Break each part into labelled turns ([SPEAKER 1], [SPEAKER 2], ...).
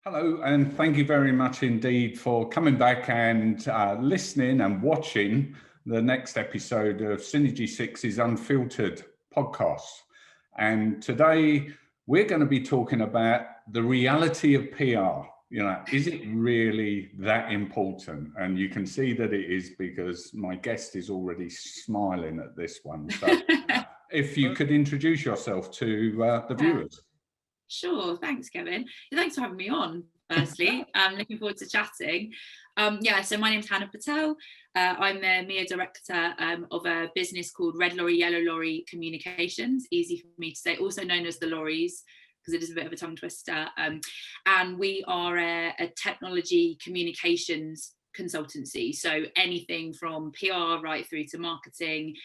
[SPEAKER 1] Hello, and thank you very much indeed for coming back and listening and watching the next episode of Synergy 6's Unfiltered podcast. And today we're going to be talking about the reality of PR. Is it really that important? And you can see that it is because my guest is already smiling at this one. So if you could introduce yourself to the viewers.
[SPEAKER 2] Sure, thanks, Kevin. Thanks for having me on, firstly. I'm looking forward to chatting. So my name's Hannah Patel. I'm a MIA director of a business called Red Lorry, Yellow Lorry Communications, easy for me to say, also known as the Lorries, because it is a bit of a tongue twister. And we are a technology communications consultancy, so anything from PR right through to marketing,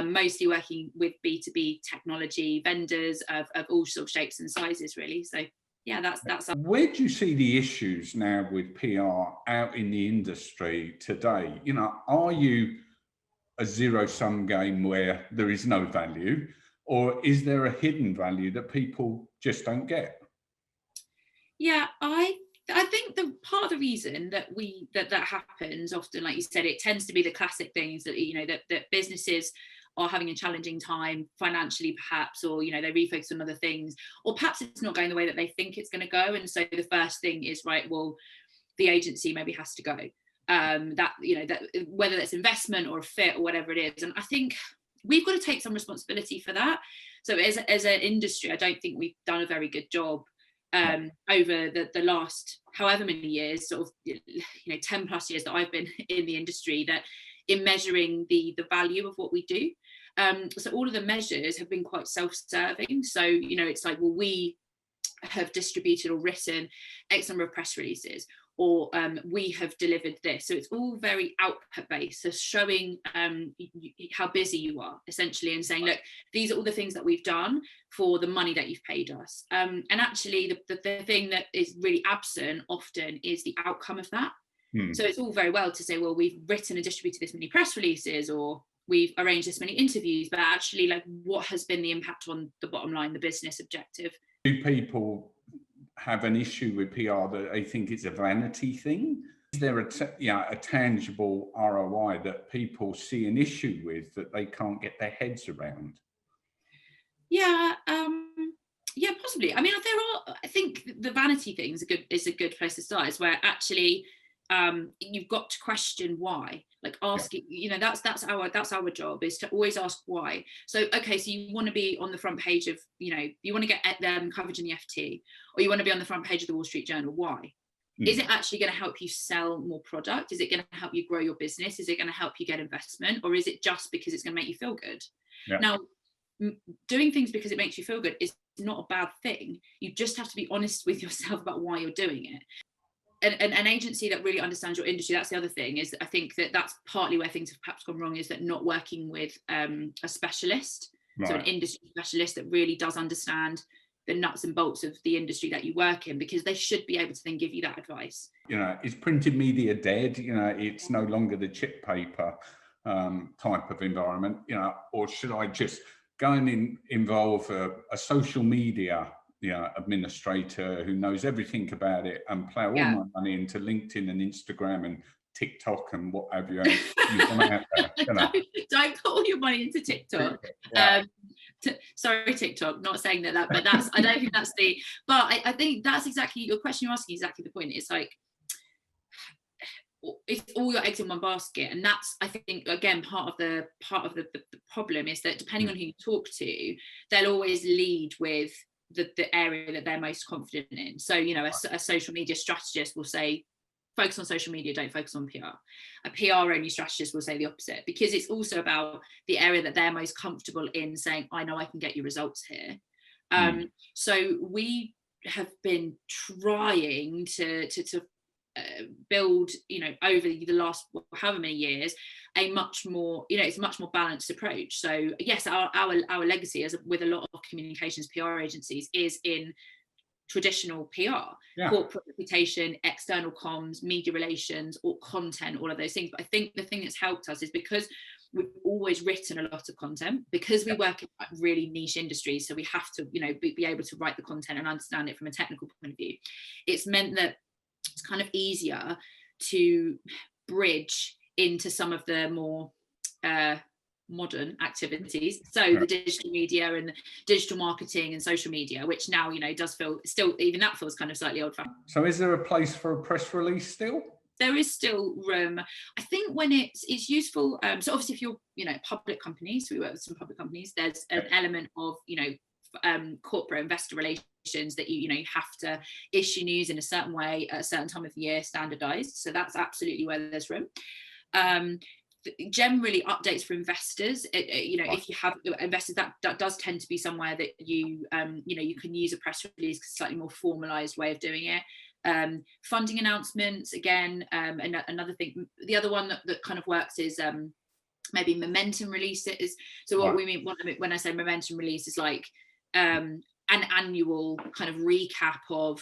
[SPEAKER 2] mostly working with B2B technology vendors of all sorts of shapes and sizes, really. So yeah, that's
[SPEAKER 1] Where do you see the issues now with PR out in the industry today? Are you a zero-sum game where there is no value, or is there a hidden value that people just don't get?
[SPEAKER 2] Yeah, I think the part of the reason that that happens often, like you said, it tends to be the classic things that that businesses are having a challenging time financially, perhaps, or they refocus on other things, or perhaps it's not going the way that they think it's going to go, and so the first thing is, right, well, the agency maybe has to go. That whether that's investment or a fit or whatever it is, and I think we've got to take some responsibility for that. So as an industry, I don't think we've done a very good job over the last however many years, sort of 10 plus years that I've been in the industry, that in measuring the value of what we do. So all of the measures have been quite self-serving. So it's like, well, we have distributed or written X number of press releases, or we have delivered this. So it's all very output based, so showing how busy you are, essentially, and saying, look, these are all the things that we've done for the money that you've paid us. And actually the thing that is really absent often is the outcome of that. So it's all very well to say, well, we've written and distributed this many press releases, or we've arranged this many interviews, but actually, like, what has been the impact on the bottom line, the business objective?
[SPEAKER 1] Do people have an issue with PR that they think it's a vanity thing? Is there a tangible ROI that people see an issue with that they can't get their heads around?
[SPEAKER 2] Yeah, possibly. I mean, I think the vanity thing is a good place to start. Is where actually you've got to question why. Like asking, that's our job, is to always ask why. So okay, so you want to be on the front page of, you want to get coverage in the FT, or you want to be on the front page of the Wall Street Journal. Why? Is it actually going to help you sell more product? Is it going to help you grow your business? Is it going to help you get investment? Or is it just because it's going to make you feel good? Yeah. Now, doing things because it makes you feel good is not a bad thing. You just have to be honest with yourself about why you're doing it. An agency that really understands your industry, that's the other thing, is I think that's partly where things have perhaps gone wrong, is that not working with a specialist, right. So an industry specialist that really does understand the nuts and bolts of the industry that you work in, because they should be able to then give you that advice.
[SPEAKER 1] Is printed media dead? It's no longer the chip paper type of environment, or should I just go and involve a social media administrator who knows everything about it and plow all my money into LinkedIn and Instagram and TikTok and what have you?
[SPEAKER 2] Don't put all your money into TikTok. Sorry, TikTok, not saying that, but that's, I don't think that's but I think that's exactly, your question you're asking, exactly the point. It's like, it's all your eggs in one basket, and that's, I think, again, part of the problem is that depending on who you talk to, they'll always lead with the area that they're most confident in. So a social media strategist will say, focus on social media, don't focus on PR. A PR only strategist will say the opposite, because it's also about the area that they're most comfortable in, saying, I know I can get you results here. So we have been trying to build, over the last however many years, a much more, it's a much more balanced approach. So yes, our legacy, as with a lot of communications PR agencies, is in traditional PR, corporate reputation, external comms, media relations, or content, all of those things. But I think the thing that's helped us is because we've always written a lot of content because we work in really niche industries. So we have to, be able to write the content and understand it from a technical point of view. It's meant that it's kind of easier to bridge into some of the more modern activities, so the digital media and the digital marketing and social media, which now does feel still, even that feels kind of slightly old-fashioned.
[SPEAKER 1] So is there a place for a press release still? There
[SPEAKER 2] is still room. I think when it's useful, so obviously if you're public companies, we work with some public companies, there's an element of corporate investor relations that you have to issue news in a certain way at a certain time of the year, standardized. So that's absolutely where there's room. Generally updates for investors, if you have investors, that does tend to be somewhere that you can use a press release, slightly more formalized way of doing it. Funding announcements, again, another thing. The other one that kind of works is maybe momentum releases. So what we mean when I say momentum release is like an annual kind of recap of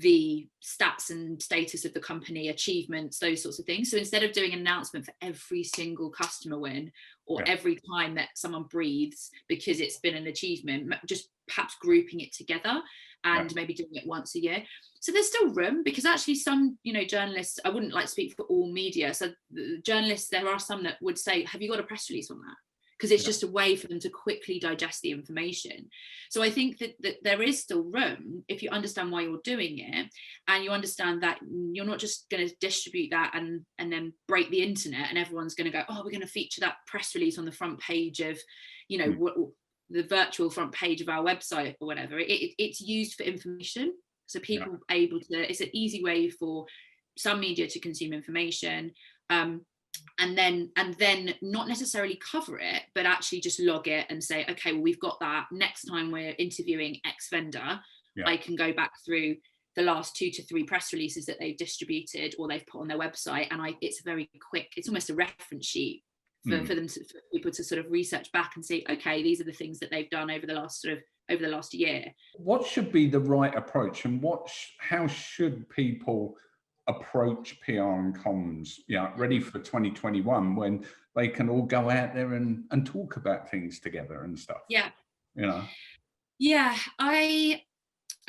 [SPEAKER 2] the stats and status of the company, achievements, those sorts of things. So instead of doing an announcement for every single customer win or every time that someone breathes because it's been an achievement, just perhaps grouping it together and maybe doing it once a year. So there's still room, because actually some journalists, I wouldn't like to speak for all media, so the journalists, there are some that would say, have you got a press release on that? Because it's just a way for them to quickly digest the information. So I think that there is still room, if you understand why you're doing it, and you understand that you're not just going to distribute that and then break the internet and everyone's going to go, oh, we're going to feature that press release on the front page of, the virtual front page of our website or whatever. It's used for information. So people are able to, it's an easy way for some media to consume information. And then not necessarily cover it, but actually just log it and say, okay, well, we've got that. Next time we're interviewing X vendor, I can go back through the last 2 to 3 press releases that they've distributed or they've put on their website. And it's a very quick, it's almost a reference sheet for people to sort of research back and see, okay, these are the things that they've done over the last year.
[SPEAKER 1] What should be the right approach, and how should people approach PR and comms, ready for 2021, when they can all go out there and talk about things together and stuff?
[SPEAKER 2] I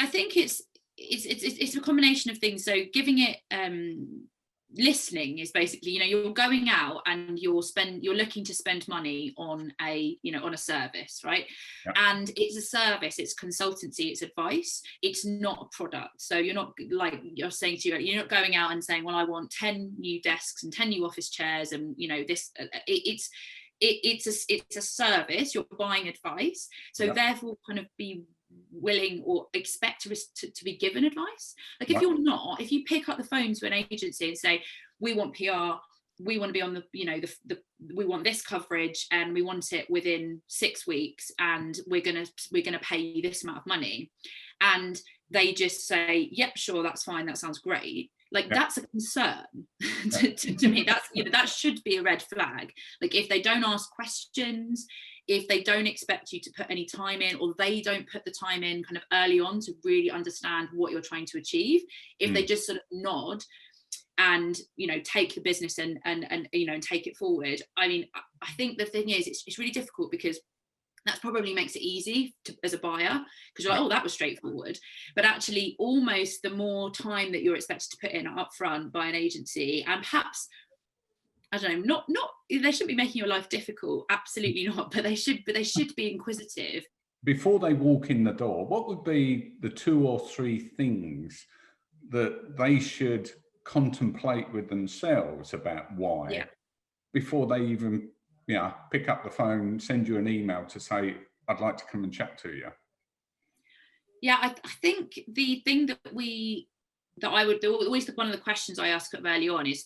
[SPEAKER 2] think it's a combination of things. So giving it listening is basically, you're going out and you're looking to spend money on a service, right? And it's a service, it's consultancy, it's advice, it's not a product. So you're not, like you're saying to you're not going out and saying, well, I want 10 new desks and 10 new office chairs and this. It's a service. You're buying advice, so therefore kind of be willing or expect to be given advice. Like if you're not, if you pick up the phone to an agency and say, we want PR, we want to be on the we want this coverage and we want it within 6 weeks and we're gonna pay you this amount of money, and they just say, yep, sure, that's fine, that sounds great, that's a concern. to me, that's that should be a red flag. Like if they don't ask questions, if they don't expect you to put any time in, or they don't put the time in kind of early on to really understand what you're trying to achieve, if they just sort of nod and take the business and take it forward. I mean, I think the thing is, it's really difficult because that probably makes it easy as a buyer, because you're like, oh, that was straightforward. But actually, almost the more time that you're expected to put in up front by an agency, and perhaps, I don't know, not they shouldn't be making your life difficult, absolutely not, but they should be inquisitive.
[SPEAKER 1] Before they walk in the door, what would be the 2 or 3 things that they should contemplate with themselves about why, before they even pick up the phone, send you an email to say, I'd like to come and chat to you?
[SPEAKER 2] I think the thing that I would always, one of the questions I ask early on is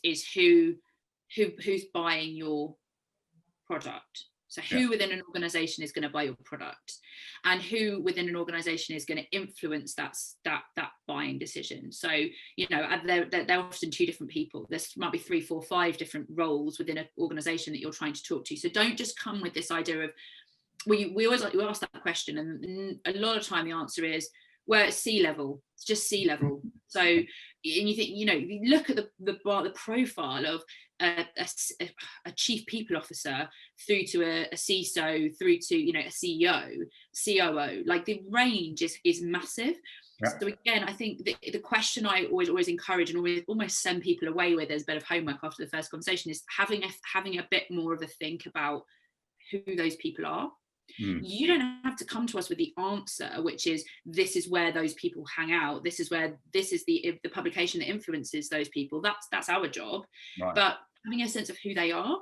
[SPEAKER 2] who's buying your product. So who within an organization is going to buy your product, and who within an organization is going to influence that buying decision. So they're often 2 different people. There might be 3, 4, 5 different roles within an organization that you're trying to talk to. So don't just come with this idea of, we always like to ask that question, and a lot of time the answer is, well, it's C-level. It's just C-level. So, and you think, you know, you look at the profile of a chief people officer through to a CISO, through to, you know, a CEO, COO, like the range is massive.
[SPEAKER 1] Yeah.
[SPEAKER 2] So again, I think the question I always encourage and almost send people away with as a bit of homework after the first conversation is having a bit more of a think about who those people are. You don't have to come to us with the answer, which is this is where those people hang out. This is the publication that influences those people. That's our job. Right. But having a sense of who they are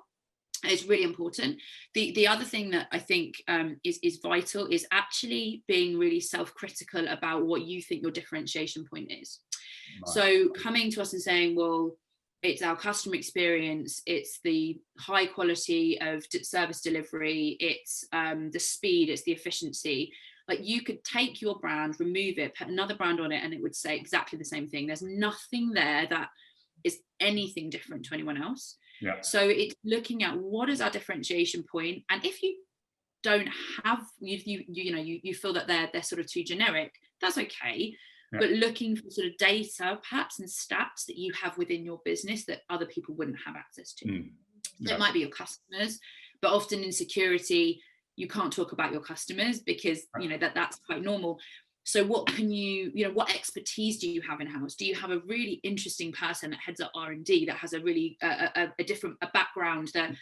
[SPEAKER 2] is really important. The other thing that I think is vital is actually being really self-critical about what you think your differentiation point is. Right. So coming to us and saying, well, it's our customer experience, it's the high quality of service delivery, it's the speed, it's the efficiency. Like, you could take your brand, remove it, put another brand on it, and it would say exactly the same thing. There's nothing there that is anything different to anyone else. Yeah. So it's looking at what is our differentiation point, and if you don't have, you feel that they're sort of too generic, that's okay. Yeah. But looking for sort of data, perhaps, and stats that you have within your business that other people wouldn't have access to. Yeah. So it might be your customers, but often in security, you can't talk about your customers because, you know, that's quite normal. So what can what expertise do you have in-house? Do you have a really interesting person that heads up R&D that has a really a different background that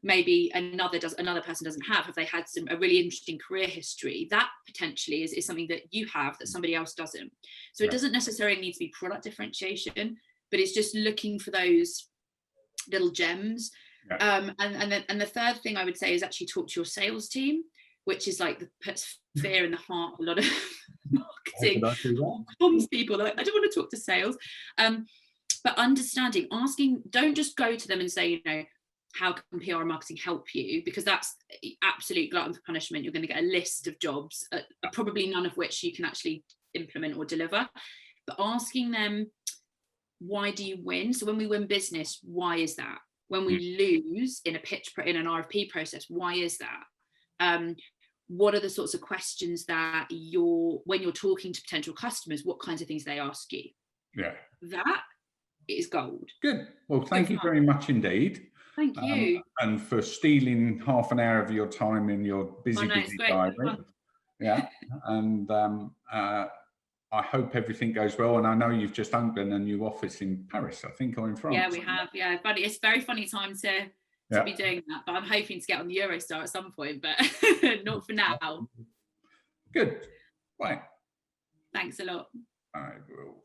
[SPEAKER 2] maybe another person doesn't have? Have they had a really interesting career history? That potentially is something that you have that somebody else doesn't. So it doesn't necessarily need to be product differentiation, but it's just looking for those little gems. Yeah. And the third thing I would say is actually talk to your sales team, which is like puts fear in the heart of a lot of marketing comms people. Like, I don't want to talk to sales, but understanding, asking, don't just go to them and say, you know, how can PR and marketing help you? Because that's absolute glutton for punishment. You're going to get a list of jobs, probably none of which you can actually implement or deliver. But asking them, why do you win? So when we win business, why is that? When we lose in in an RFP process, why is that? What are the sorts of questions that when you're talking to potential customers, what kinds of things they ask you? Yeah. That is gold.
[SPEAKER 1] Good. Well, thank you very much indeed.
[SPEAKER 2] Thank you.
[SPEAKER 1] And for stealing half an hour of your time in your busy diary. Yeah. And I hope everything goes well. And I know you've just opened a new office in Paris, I think, or in France.
[SPEAKER 2] Yeah, we have. Yeah, but it's a very funny time to be doing that. But I'm hoping to get on the Eurostar at some point, but not for now.
[SPEAKER 1] Good. Right.
[SPEAKER 2] Thanks a lot.
[SPEAKER 1] I will.